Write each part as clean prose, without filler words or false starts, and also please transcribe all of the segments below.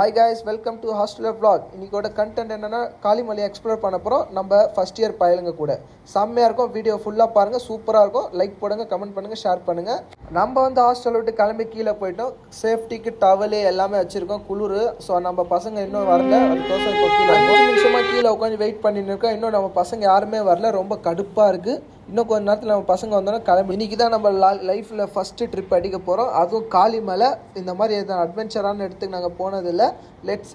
Hi guys, welcome to hosteller vlog. இன்னைக்கோட content என்னன்னா காளிமலையை எக்ஸ்ப்ளோர் பண்ண போகிறோம். நம்ம ஃபர்ஸ்ட் இயர் பயலுங்க கூட செம்மையாக இருக்கும். வீடியோ ஃபுல்லாக பாருங்கள், சூப்பராக இருக்கும். லைக் போடுங்க, கமெண்ட் பண்ணுங்கள், ஷேர் பண்ணுங்கள். நம்ம வந்து ஹாஸ்டல் விட்டு கிளம்பி கீழே போயிட்டோம். சேஃப்டிக்கு டவலு எல்லாமே வச்சுருக்கோம், குளிர். ஸோ நம்ம பசங்க இன்னும் வரல. அதுக்கோசம் இப்போ கீழே 5 நிமிஷமாக கீழே உட்காந்து வெயிட் பண்ணிட்டு இருக்கோம். இன்னும் நம்ம பசங்க யாருமே வரல. ரொம்ப கடுப்பாக இருக்குது. இன்னும் கொஞ்ச நேரத்தில் நம்ம பசங்க வந்தோன்னா கிளம்பி இன்றைக்கி தான் நம்ம லைஃப்பில் ஃபஸ்ட்டு ட்ரிப் அடிக்க போகிறோம். அதுவும் காளிமலை. இந்த மாதிரி எதுவும் அட்வென்ச்சரான இடத்துக்கு நாங்கள் போனதில்லை.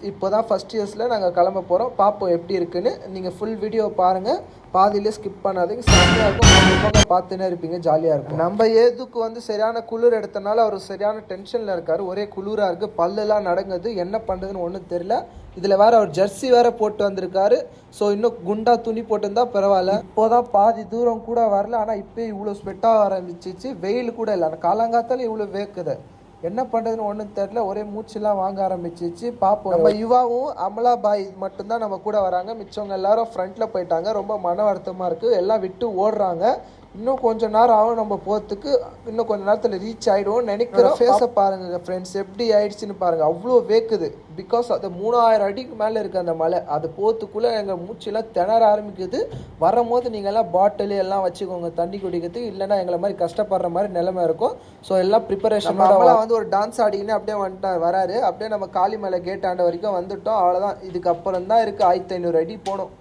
இப்போ தான் ஃபஸ்ட் இயர்ஸில் நாங்கள் கிளம்ப போகிறோம். பார்ப்போம் எப்படி இருக்குன்னு. நீங்கள் ஃபுல் வீடியோ பாருங்கள், பாதியிலே ஸ்கிப் பண்ணாதீங்க. செம்மையாக இருக்கும். கண்டிப்பாக பார்த்துன்னே இருப்பீங்க, ஜாலியாக இருக்கும். நம்ம ஏதுக்கு வந்து சரியான குளிர் எடுத்தனால அவர் சரியான டென்ஷனில் இருக்கார். ஒரே குளிராக இருக்குது, பல்லெல்லாம் நடங்குது. என்ன பண்ணுறதுன்னு ஒன்றும் தெரியல. இதில் வேறு அவர் ஜெர்சி வேறு போட்டு வந்திருக்காரு. ஸோ இன்னும் குண்டா துணி போட்டிருந்தா பரவாயில்ல. இப்போதான் பாதி தூரம் கூட வரல. ஆனால் இப்போ இவ்வளோ ஸ்வெட்டாக ஆரம்பிச்சிச்சு. வெயில் கூட இல்லை. ஆனால் காலங்காத்தாலும் இவ்வளோ வேக்குது. என்ன பண்ணுறதுன்னு ஒன்றும் தெரியல. ஒரே மூச்செல்லாம் வாங்க ஆரம்பிச்சிச்சு. பார்ப்போம். நம்ம யுவாவும் அமலாபாய் மட்டும்தான் நம்ம கூட வராங்க. மிச்சவங்க எல்லாரும் ஃப்ரண்ட்டில் போயிட்டாங்க. ரொம்ப மன வருத்தமாக இருக்குது. எல்லாம் விட்டு ஓடுறாங்க. இன்னும் கொஞ்சம் நேரம் ஆகும் நம்ம போகிறதுக்கு. இன்னும் கொஞ்சம் நேரத்தில் ரீச் ஆகிடுவோம் நினைக்கிறோம். ஃபேஸை பாருங்க ஃப்ரெண்ட்ஸ், எப்படி ஆயிடுச்சுன்னு பாருங்கள். அவ்வளோ வேக்குது. பிகாஸ் அது 3000 அடிக்கு மேலே இருக்குது அந்த மலை. அது போகிறதுக்குள்ளே எங்கள் மூச்செல்லாம் திணற ஆரம்பிக்குது. வரும்போது நீங்கள்லாம் பாட்டில் எல்லாம் வச்சுக்கோங்க தண்ணி குடிக்கிறதுக்கு. இல்லைன்னா எங்களை மாதிரி கஷ்டப்படுற மாதிரி நிலைமை இருக்கும். ஸோ எல்லாம் ப்ரிப்பரேஷனோட வந்து ஒரு டான்ஸ் ஆடிக்கின்னு அப்படியே வராரு. அப்படியே நம்ம காளிமலை கேட் ஆண்ட வரைக்கும் வந்துட்டோம். அவ்வளோதான். இதுக்கப்புறம் தான் இருக்குது 1500 அடி போகணும்.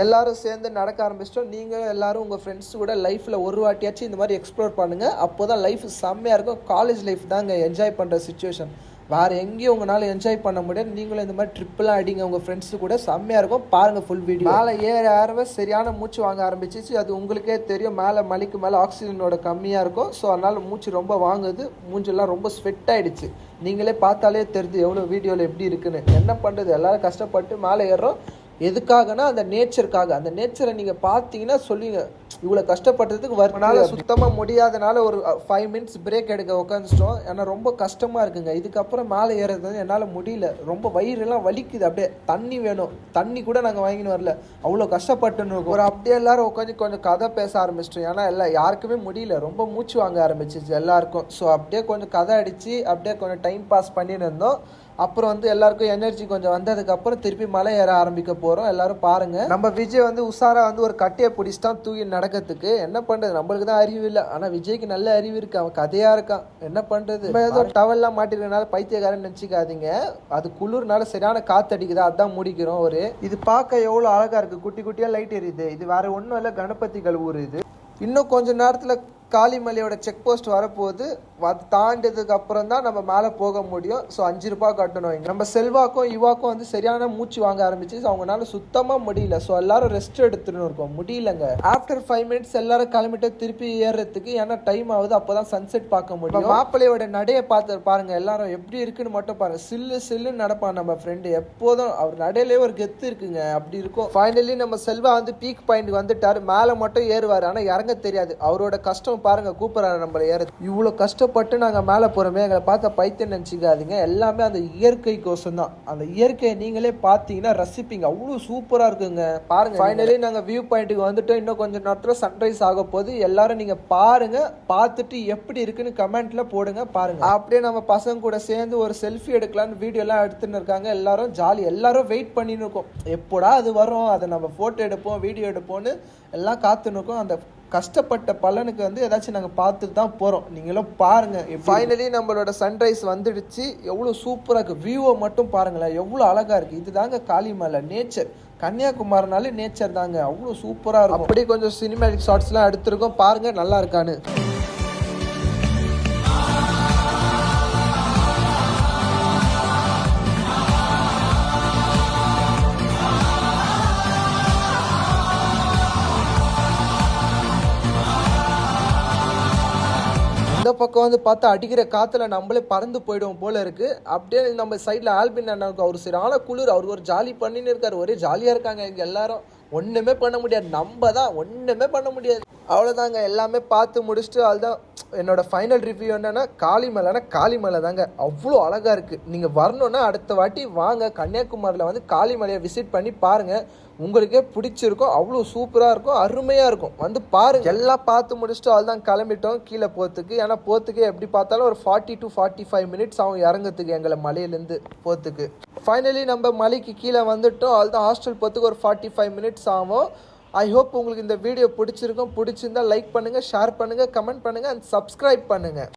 எல்லாரும் சேர்ந்து நடக்க ஆரம்பிச்சிட்டோம். நீங்களும் எல்லாரும் உங்கள் ஃப்ரெண்ட்ஸ் கூட லைஃப்பில் ஒரு வாட்டியாச்சும் இந்த மாதிரி எக்ஸ்ப்ளோர் பண்ணுங்கள். அப்போ தான் லைஃப் செம்மையாக இருக்கும். காலேஜ் லைஃப் தாங்க என்ஜாய் பண்ணுற சிச்சுவேஷன். வேறு எங்கேயும் உங்களால் என்ஜாய் பண்ண முடியாது. நீங்களும் இந்த மாதிரி ட்ரிப்பெலாம் அடிங்க உங்கள் ஃப்ரெண்ட்ஸு கூட. செம்மையாக இருக்கும். பாருங்கள் ஃபுல் வீடியோ. மேலே ஏறவே சரியான மூச்சு வாங்க ஆரம்பிச்சிச்சு. அது உங்களுக்கே தெரியும். மேலே மலைக்கு மேலே ஆக்சிஜனோட கம்மியாக இருக்கும். ஸோ அதனால் மூச்சு ரொம்ப வாங்குது. மூஞ்செல்லாம் ரொம்ப ஸ்வெட் ஆகிடுச்சு. நீங்களே பார்த்தாலே தெரியுது எவ்வளோ வீடியோவில் எப்படி இருக்குன்னு. என்ன பண்ணுறது, எல்லோரும் கஷ்டப்பட்டு மேலே ஏறுறோம். எதுக்காகனா அந்த நேச்சருக்காக. அந்த நேச்சரை நீங்கள் பார்த்தீங்கன்னா சொல்லுவீங்க, இவ்வளோ கஷ்டப்பட்டதுக்கு வரனால சுத்தமாக முடியாதனால ஒரு 5 மினிட்ஸ் பிரேக் எடுக்க உட்காந்துட்டோம். ஏன்னா ரொம்ப கஷ்டமாக இருக்குங்க. இதுக்கப்புறம் மேலே ஏறது வந்து என்னால் முடியல. ரொம்ப வயிறெல்லாம் வலிக்குது. அப்படியே தண்ணி வேணும். தண்ணி கூட நாங்கள் வாங்கின்னு வரல, அவ்வளோ கஷ்டப்பட்டுன்னு இருக்கோம். ஒரு அப்படியே எல்லாரும் உட்காந்து கொஞ்சம் கதை பேச ஆரம்பிச்சிட்டோம். ஏன்னா எல்லாம் யாருக்குமே முடியல. ரொம்ப மூச்சு வாங்க ஆரம்பிச்சிச்சு எல்லாருக்கும். ஸோ அப்படியே கொஞ்சம் கதை அடித்து அப்படியே கொஞ்சம் டைம் பாஸ் பண்ணின்னு இருந்தோம். அப்புறம் வந்து எல்லாருக்கும் எனர்ஜி கொஞ்சம் வந்ததுக்கப்புறம் திருப்பி மலை ஏற ஆரம்பிக்க போகிறோம். எல்லாரும் பாருங்கள். நம்ம விஜய் வந்து உஷாரா வந்து ஒரு கட்டையை பிடிச்சிட்டான் தூக்கி நடக்கிறதுக்கு. என்ன பண்ணுறது, நம்மளுக்கு தான் அறிவு இல்லை. ஆனால் விஜய்க்கு நல்ல அறிவு இருக்குது. அவன் கதையாக இருக்கான். என்ன பண்ணுறது. இப்போ ஏதோ டவல்லாம் மாட்டிருக்கனால பைத்தியக்காரன்னு நினச்சிக்காதீங்க. அது குளிர்னால சரியான காற்றடிக்குது. அதான் முடிக்கிறோம். இது பார்க்க எவ்வளோ அழகாக இருக்குது. குட்டி குட்டியாக லைட் எரியுது. இது வேறு ஒன்றும் இல்லை, கணபதிகள் ஊர் இது. இன்னும் கொஞ்சம் நேரத்தில் காளிமலையோட செக் போஸ்ட் வரப்போகுது. அது தாண்டதுக்கு அப்புறம் தான் நம்ம மேலே போக முடியும். ஸோ 5 ரூபாய் கட்டணும். நம்ம செல்வாக்கும் யுவாக்கும் வந்து சரியான மூச்சு வாங்க ஆரம்பிச்சு. அவங்களால சுத்தமாக முடியல. ஸோ எல்லாரும் ரெஸ்ட் எடுத்துன்னு இருக்கோம். முடியலங்க. ஆஃப்டர் 5 மினிட்ஸ் எல்லாரும் கிளம்பிட்டு திருப்பி ஏறுறதுக்கு. ஏன்னா டைம் ஆகுது. அப்போ தான் சன்செட் பார்க்க முடியும். மாப்பிள்ளையோட நடையை பார்த்து பாருங்க. எல்லாரும் எப்படி இருக்குன்னு மட்டும் பாருங்க. சில்லுன்னு நடப்பான் நம்ம ஃப்ரெண்டு. எப்போதும் அவர் நடையிலே ஒரு கெத்து இருக்குங்க. அப்படி இருக்கும். ஃபைனலி நம்ம செல்வா வந்து பீக் பாயிண்ட் வந்துட்டார். மேலே மட்டும் ஏறுவார், ஆனால் இறங்க தெரியாது. அவரோட கஷ்டம் பாருங்க. கூப்பிட்றாரு நம்மளை ஏற. இவ்வளோ கஷ்டப்பட்டு நாங்கள் மேலே போகிறோமே, எங்களை பார்த்த பைத்தியம் நினச்சிக்காதீங்க. எல்லாமே அந்த இயற்கை கோசம் தான். அந்த இயற்கையை நீங்களே பார்த்தீங்கன்னா ரசிப்பீங்க. அவ்வளோ சூப்பராக இருக்குங்க. பாருங்க. ஃபைனலி நாங்கள் வியூ பாயிண்ட்டுக்கு வந்துட்டோம். இன்னும் கொஞ்சம் நேரத்தில் சன்ரைஸ் ஆக போகுது. எல்லாரும் நீங்கள் பாருங்க. பார்த்துட்டு எப்படி இருக்குன்னு கமெண்ட்ல போடுங்க. பாருங்க. அப்படியே நம்ம பசங்க கூட சேர்ந்து ஒரு செல்ஃபி எடுக்கலான்னு வீடியோலாம் எடுத்துன்னு இருக்காங்க. எல்லாரும் ஜாலி. எல்லாரும் வெயிட் பண்ணின்னு இருக்கோம். எப்போடா அது வரும், அதை நம்ம ஃபோட்டோ எடுப்போம், வீடியோ எடுப்போம்னு எல்லாம் காத்துன்னு இருக்கோம். அந்த கஷ்டப்பட்ட பலனுக்கு வந்து ஏதாச்சும் நாங்கள் பார்த்துட்டு தான் போகிறோம். நீங்களும் பாருங்கள். ஃபைனலி நம்மளோட சன்ரைஸ் வந்துடுச்சு. எவ்வளோ சூப்பராக இருக்குது. வியூவை மட்டும் பாருங்களேன், எவ்வளோ அழகாக இருக்குது. இது தாங்க காளிமலை நேச்சர். கன்னியாகுமரினாலே நேச்சர் தாங்க. அவ்வளோ சூப்பராக இருக்கும். அப்படியே கொஞ்சம் சினிமேட்டிக் ஷார்ட்ஸ்லாம் எடுத்துருக்கோம். பாருங்கள் நல்லா இருக்கான்னு. இந்த பக்கம் வந்து பார்த்தா அடிக்கிற காற்றுல நம்மளே பறந்து போயிடுவோம் போல இருக்குது. அப்படியே நம்ம சைடில் ஆல்பின் அண்ணாவுக்கு அவர் சரியான குளிர். அவர் ஒரு ஜாலி பண்ணின்னு இருக்கார். ஒரே ஜாலியாக இருக்காங்க இங்கே எல்லாரும். ஒன்றுமே பண்ண முடியாது. நம்ம தான் ஒன்றுமே பண்ண முடியாது. அவ்வளோதாங்க. எல்லாமே பார்த்து முடிச்சுட்டு அதுதான் என்னோட ஃபைனல் ரிவ்யூ என்னென்னா காளிமலை தாங்க. அவ்வளோ அழகாக இருக்குது. நீங்கள் வரணுன்னா அடுத்த வாட்டி வாங்க, கன்னியாகுமரியில் வந்து காளிமலையை விசிட் பண்ணி பாருங்கள். உங்களுக்கே பிடிச்சிருக்கும். அவ்வளோ சூப்பராக இருக்கும், அருமையாக இருக்கும். வந்து பாருங்கள். எல்லாம் பார்த்து முடிச்சுட்டு தான் கிளம்பிட்டோம் கீழே போகிறதுக்கு. ஏன்னா போகிறதுக்கு எப்படி பார்த்தாலும் ஒரு 40 to 45 மினிட்ஸ் ஆகும் இறங்கிறதுக்கு எங்களை மலையிலேருந்து போகிறதுக்கு. ஃபைனலி நம்ம மலைக்கு கீழே வந்துட்டோம். தான் ஹாஸ்டல் போகிறதுக்கு ஒரு 45 மினிட்ஸ் ஆகும். ஐ ஹோப் உங்களுக்கு இந்த வீடியோ பிடிச்சிருக்கும். பிடிச்சிருந்தால் லைக் பண்ணுங்கள், ஷேர் பண்ணுங்கள், கமெண்ட் பண்ணுங்கள் அண்ட் சப்ஸ்கிரைப் பண்ணுங்கள்.